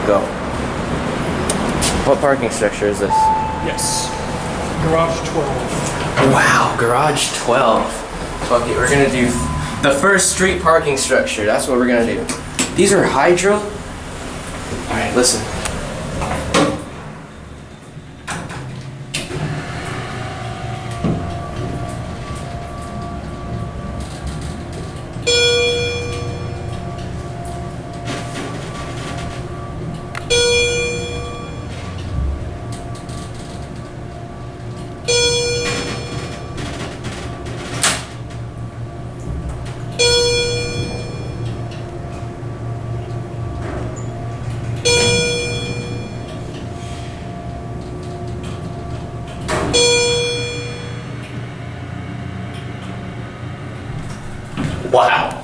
Go. What parking structure is this? Yes. Garage 12. Wow, garage 12. Fuck it, we're gonna do the first street parking structure. That's what we're gonna do. These are hydro. Alright, listen. Wow.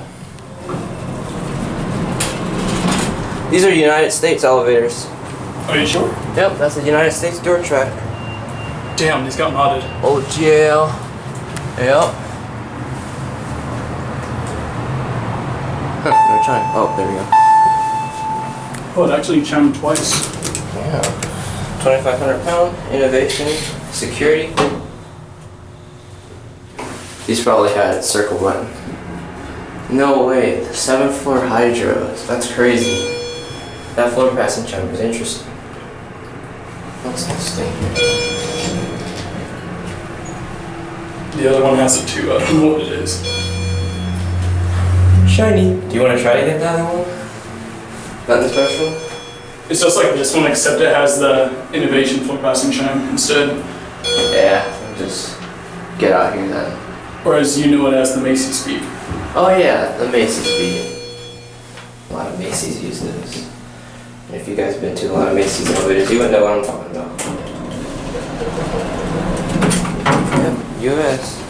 These are United States elevators. Are you sure? Yep, that's the United States door track. Damn, these got modded. Old jail. Yep. Huh, no chime. Oh, there we go. Oh, it actually chimed twice. Yeah. 2,500 pound, innovation, security. These probably had circle button. No way, the 7th floor hydros. That's crazy. That floor passing chime is interesting. What's this thing here? The other one has it too. I don't know what it is. Shiny. Do you want to try to get that other one? Nothing special? It's just like this one, except it has the innovation floor passing chime instead. Yeah, just get out here then. Whereas you know it has the Macy's speed. Oh yeah, the Macy's speed. A lot of Macy's use those. And if you guys have been to a lot of Macy's elevators, you would know what I'm talking about. Yep, US.